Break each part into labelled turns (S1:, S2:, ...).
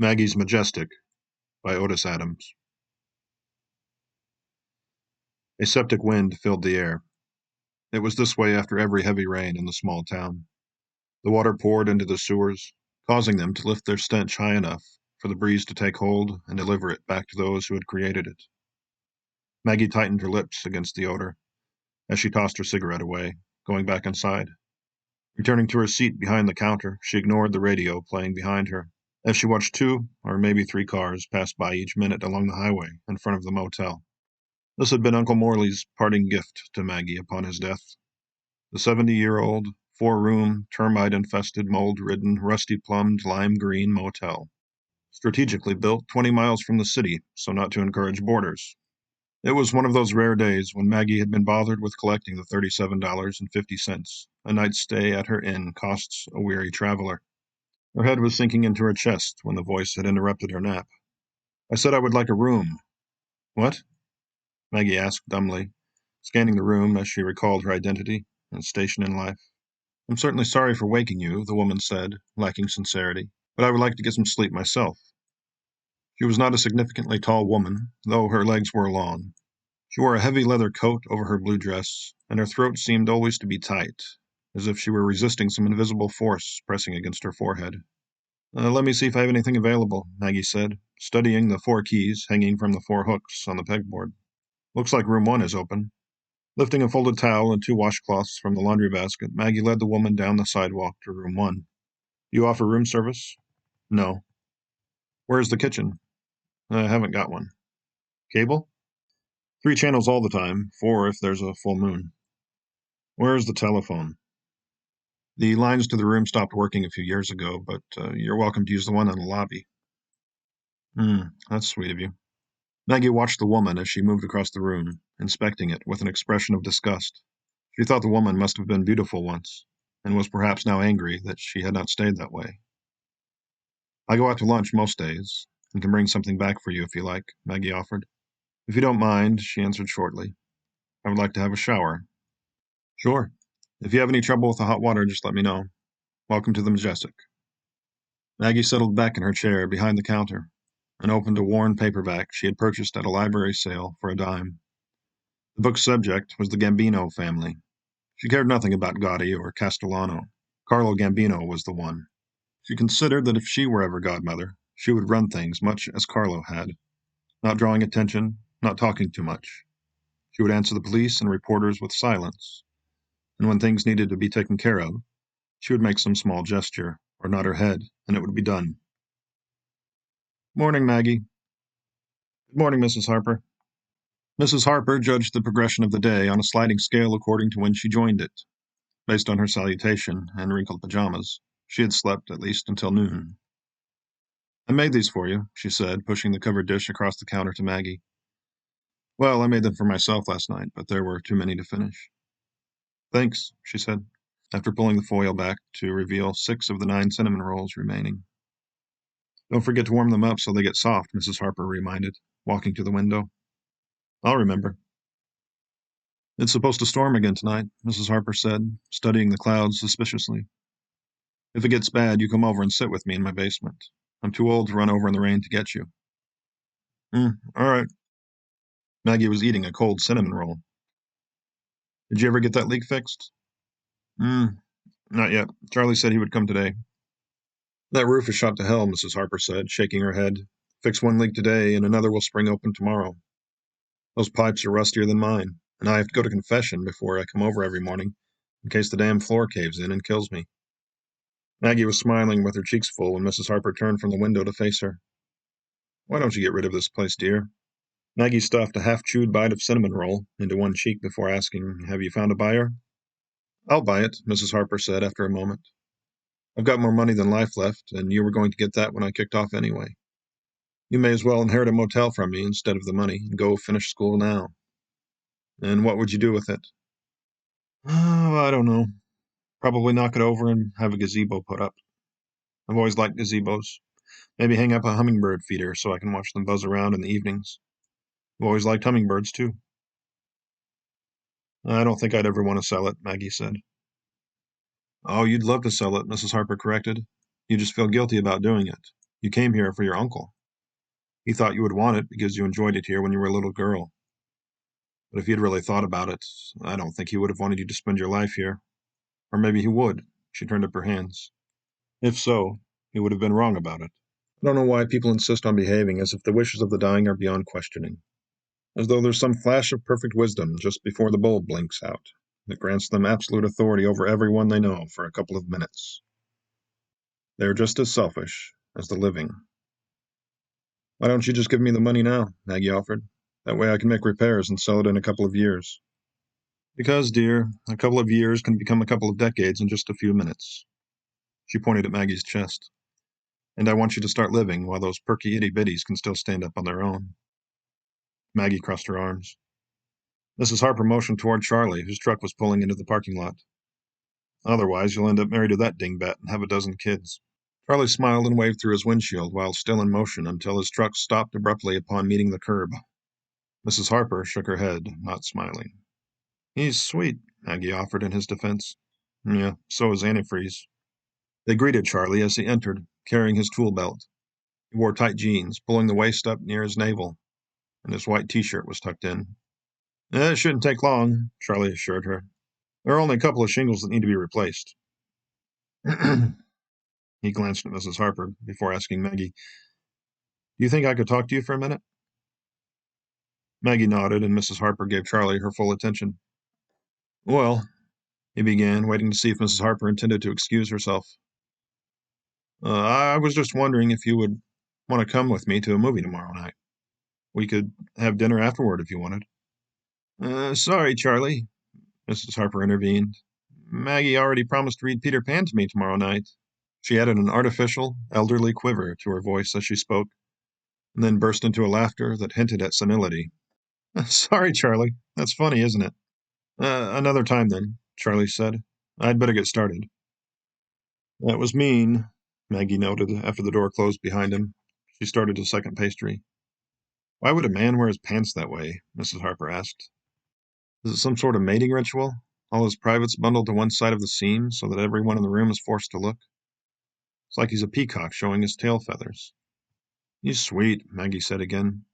S1: Maggie's Majestic by Otis Adams. A septic wind filled the air. It was this way after every heavy rain in the small town. The water poured into the sewers, causing them to lift their stench high enough for the breeze to take hold and deliver it back to those who had created it. Maggie tightened her lips against the odor as she tossed her cigarette away, going back inside. Returning to her seat behind the counter, she ignored the radio playing behind her as she watched two or maybe three cars pass by each minute along the highway in front of the motel. This had been Uncle Morley's parting gift to Maggie upon his death. The 70-year-old, four-room, termite-infested, mold-ridden, rusty-plumbed, lime-green motel. Strategically built 20 miles from the city, so not to encourage boarders. It was one of those rare days when Maggie had been bothered with collecting the $37.50 a night's stay at her inn costs a weary traveler. Her head was sinking into her chest when the voice had interrupted her nap. "I said I would like a room." "What?" Maggie asked dumbly, scanning the room as she recalled her identity and station in life. "I'm certainly sorry for waking you," the woman said, lacking sincerity, "but I would like to get some sleep myself." She was not a significantly tall woman, though her legs were long. She wore a heavy leather coat over her blue dress, and her throat seemed always to be tight, as if she were resisting some invisible force pressing against her forehead. Let me see if I have anything available," Maggie said, studying the 4 keys hanging from the 4 hooks on the pegboard. "Looks like room 1 is open." Lifting a folded towel and 2 washcloths from the laundry basket, Maggie led the woman down the sidewalk to room 1. "You offer room service?" "No." "Where's the kitchen?" "I haven't got one." "Cable?" "3 channels all the time, 4 if there's a full moon." "Where's the telephone?" "The lines to the room stopped working a few years ago, but you're welcome to use the one in the lobby." That's sweet of you." Maggie watched the woman as she moved across the room, inspecting it with an expression of disgust. She thought the woman must have been beautiful once, and was perhaps now angry that she had not stayed that way. "I go out to lunch most days, and can bring something back for you if you like," Maggie offered. "If you don't mind," she answered shortly. "I would like to have a shower." "Sure. If you have any trouble with the hot water, just let me know. Welcome to the Majestic." Maggie settled back in her chair behind the counter and opened a worn paperback she had purchased at a library sale for a dime. The book's subject was the Gambino family. She cared nothing about Gotti or Castellano. Carlo Gambino was the one. She considered that if she were ever godmother, she would run things much as Carlo had, not drawing attention, not talking too much. She would answer the police and reporters with silence, and when things needed to be taken care of, she would make some small gesture or nod her head, and it would be done. "Morning, Maggie." "Good morning, Mrs. Harper." Mrs. Harper judged the progression of the day on a sliding scale according to when she joined it. Based on her salutation and wrinkled pajamas, she had slept at least until noon. "I made these for you," she said, pushing the covered dish across the counter to Maggie. "Well, I made them for myself last night, but there were too many to finish." "Thanks," she said, after pulling the foil back to reveal 6 of the 9 cinnamon rolls remaining. "Don't forget to warm them up so they get soft," Mrs. Harper reminded, walking to the window. "I'll remember." "It's supposed to storm again tonight," Mrs. Harper said, studying the clouds suspiciously. "If it gets bad, you come over and sit with me in my basement. I'm too old to run over in the rain to get you." All right." Maggie was eating a cold cinnamon roll. "Did you ever get that leak fixed?" "Mm, Not yet. Charlie said he would come today." "That roof is shot to hell," Mrs. Harper said, shaking her head. "Fix one leak today, and another will spring open tomorrow. Those pipes are rustier than mine, and I have to go to confession before I come over every morning, in case the damn floor caves in and kills me." Maggie was smiling with her cheeks full when Mrs. Harper turned from the window to face her. "Why don't you get rid of this place, dear?" Maggie stuffed a half-chewed bite of cinnamon roll into one cheek before asking, "Have you found a buyer?" "I'll buy it," Mrs. Harper said after a moment. "I've got more money than life left, and you were going to get that when I kicked off anyway. You may as well inherit a motel from me instead of the money and go finish school now." "And what would you do with it?" "Oh, I don't know. Probably knock it over and have a gazebo put up. I've always liked gazebos. Maybe hang up a hummingbird feeder so I can watch them buzz around in the evenings. I've always liked hummingbirds, too." "I don't think I'd ever want to sell it," Maggie said. "Oh, you'd love to sell it," Mrs. Harper corrected. "You just feel guilty about doing it. You came here for your uncle. He thought you would want it because you enjoyed it here when you were a little girl. But if he had really thought about it, I don't think he would have wanted you to spend your life here. Or maybe he would." She turned up her hands. "If so, he would have been wrong about it. I don't know why people insist on behaving as if the wishes of the dying are beyond questioning, as though there's some flash of perfect wisdom just before the bulb blinks out that grants them absolute authority over everyone they know for a couple of minutes. They are just as selfish as the living." "Why don't you just give me the money now?" Maggie offered. "That way I can make repairs and sell it in a couple of years." "Because, dear, a couple of years can become a couple of decades in just a few minutes." She pointed at Maggie's chest. "And I want you to start living while those perky itty-bitties can still stand up on their own." Maggie crossed her arms. Mrs. Harper motioned toward Charlie, whose truck was pulling into the parking lot. "Otherwise, you'll end up married to that dingbat and have a dozen kids." Charlie smiled and waved through his windshield while still in motion until his truck stopped abruptly upon meeting the curb. Mrs. Harper shook her head, not smiling. "He's sweet," Maggie offered in his defense. "Yeah, so is antifreeze." They greeted Charlie as he entered, carrying his tool belt. He wore tight jeans, pulling the waist up near his navel, and his white t-shirt was tucked in. "It shouldn't take long," Charlie assured her. "There are only a couple of shingles that need to be replaced." He glanced at Mrs. Harper before asking Maggie, "Do you think I could talk to you for a minute?" Maggie nodded, and Mrs. Harper gave Charlie her full attention. "Well," he began, waiting to see if Mrs. Harper intended to excuse herself. "I was just wondering if you would want to come with me to a movie tomorrow night. We could have dinner afterward if you wanted." "Sorry, Charlie," Mrs. Harper intervened. "Maggie already promised to read Peter Pan to me tomorrow night." She added an artificial, elderly quiver to her voice as she spoke, and then burst into a laughter that hinted at senility. "Sorry, Charlie. That's funny, isn't it?" Another time, then," Charlie said. "I'd better get started." "That was mean," Maggie noted after the door closed behind him. She started a second pastry. "Why would a man wear his pants that way?" Mrs. Harper asked. "Is it some sort of mating ritual? All his privates bundled to one side of the seam so that everyone in the room is forced to look? It's like he's a peacock showing his tail feathers." "He's sweet," Maggie said again.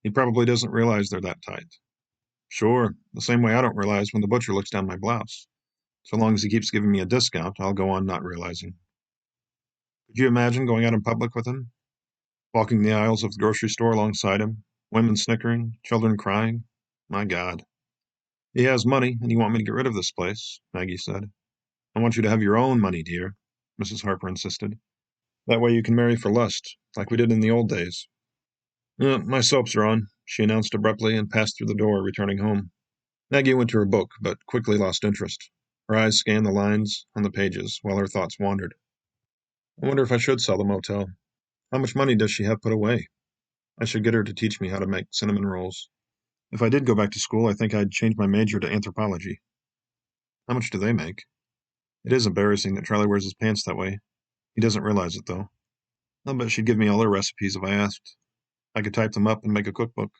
S1: "He probably doesn't realize they're that tight." "Sure, the same way I don't realize when the butcher looks down my blouse. So long as he keeps giving me a discount, I'll go on not realizing." Could you imagine going out in public with him? Walking the aisles of the grocery store alongside him, women snickering, children crying? My God. "He has money, and you want me to get rid of this place," Maggie said. "I want you to have your own money, dear," Mrs. Harper insisted. "That way you can marry for lust, like we did in the old days." My soaps are on," she announced abruptly and passed through the door, returning home. Maggie went to her book, but quickly lost interest. Her eyes scanned the lines on the pages, while her thoughts wandered. "I wonder if I should sell the motel. How much money does she have put away? I should get her to teach me how to make cinnamon rolls. If I did go back to school, I think I'd change my major to anthropology. How much do they make? It is embarrassing that Charlie wears his pants that way. He doesn't realize it, though. I'll bet she'd give me all their recipes if I asked. I could type them up and make a cookbook.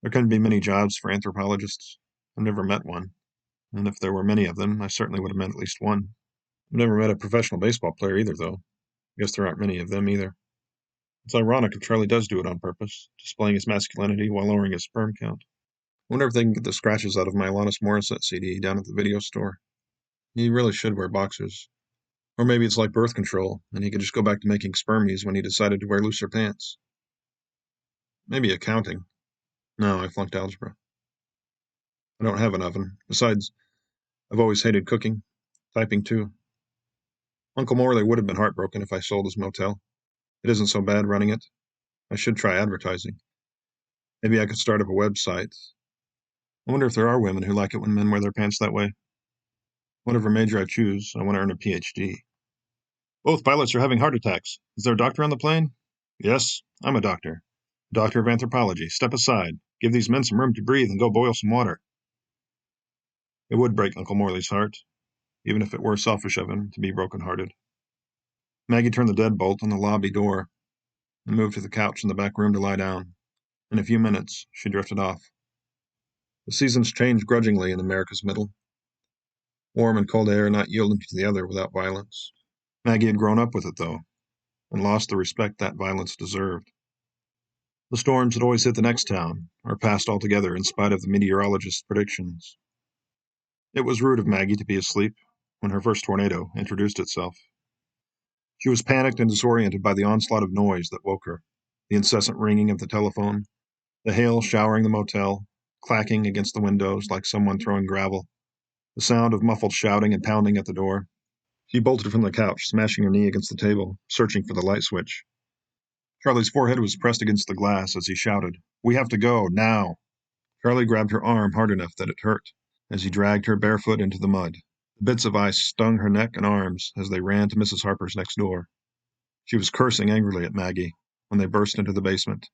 S1: There couldn't be many jobs for anthropologists. I've never met one. And if there were many of them, I certainly would have met at least one. I've never met a professional baseball player either, though. I guess there aren't many of them either. It's ironic if Charlie does do it on purpose, displaying his masculinity while lowering his sperm count. I wonder if they can get the scratches out of my Alanis Morissette CD down at the video store. He really should wear boxers. Or maybe it's like birth control, and he could just go back to making spermies when he decided to wear looser pants. Maybe accounting. No, I flunked algebra. I don't have an oven. Besides, I've always hated cooking. Typing, too. Uncle Morley would have been heartbroken if I sold his motel. It isn't so bad running it. I should try advertising. Maybe I could start up a website. I wonder if there are women who like it when men wear their pants that way. Whatever major I choose, I want to earn a PhD. "Both pilots are having heart attacks. Is there a doctor on the plane?" "Yes, I'm a doctor. Doctor of anthropology. Step aside. Give these men some room to breathe and go boil some water." It would break Uncle Morley's heart, even if it were selfish of him to be broken-hearted. Maggie turned the deadbolt on the lobby door and moved to the couch in the back room to lie down. In a few minutes, she drifted off. The seasons changed grudgingly in America's middle, warm and cold air not yielding to the other without violence. Maggie had grown up with it, though. and lost the respect that violence deserved. The storms had always hit the next town, or passed altogether in spite of the meteorologist's predictions. It was rude of Maggie to be asleep when her first tornado introduced itself. She was panicked and disoriented by the onslaught of noise that woke her, the incessant ringing of the telephone, the hail showering the motel, clacking against the windows like someone throwing gravel, the sound of muffled shouting and pounding at the door. She bolted from the couch, smashing her knee against the table, searching for the light switch. Charlie's forehead was pressed against the glass as he shouted, "We have to go, now!" Charlie grabbed her arm hard enough that it hurt as he dragged her barefoot into the mud. The bits of ice stung her neck and arms as they ran to Mrs. Harper's next door. She was cursing angrily at Maggie when they burst into the basement.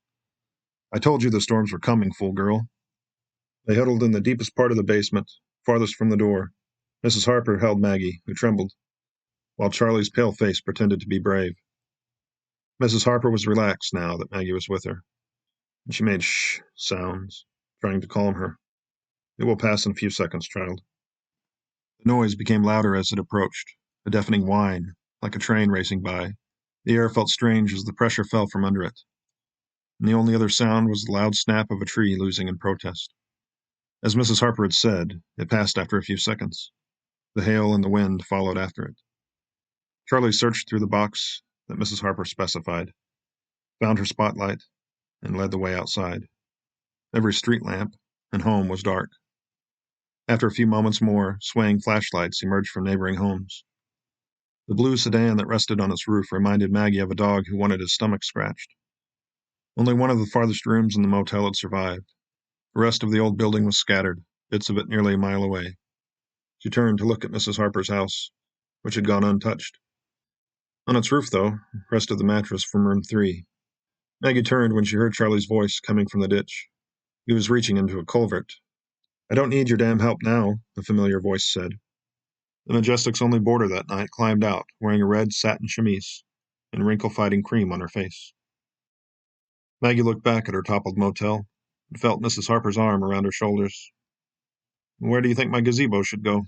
S1: "I told you the storms were coming, fool girl." They huddled in the deepest part of the basement, farthest from the door. Mrs. Harper held Maggie, who trembled, while Charlie's pale face pretended to be brave. Mrs. Harper was relaxed now that Maggie was with her, and she made shh sounds, trying to calm her. "It will pass in a few seconds, child." The noise became louder as it approached, a deafening whine, like a train racing by. The air felt strange as the pressure fell from under it, and the only other sound was the loud snap of a tree losing in protest. As Mrs. Harper had said, it passed after a few seconds. The hail and the wind followed after it. Charlie searched through the box that Mrs. Harper specified, found her spotlight, and led the way outside. Every street lamp and home was dark. After a few moments more, swaying flashlights emerged from neighboring homes. The blue sedan that rested on its roof reminded Maggie of a dog who wanted his stomach scratched. Only one of the farthest rooms in the motel had survived. The rest of the old building was scattered, bits of it nearly a mile away. She turned to look at Mrs. Harper's house, which had gone untouched. On its roof, though, rested the mattress from room 3. Maggie turned when she heard Charlie's voice coming from the ditch. He was reaching into a culvert. "I don't need your damn help now," the familiar voice said. The Majestic's only boarder that night climbed out, wearing a red satin chemise and wrinkle-fighting cream on her face. Maggie looked back at her toppled motel and felt Mrs. Harper's arm around her shoulders. "Where do you think my gazebo should go?"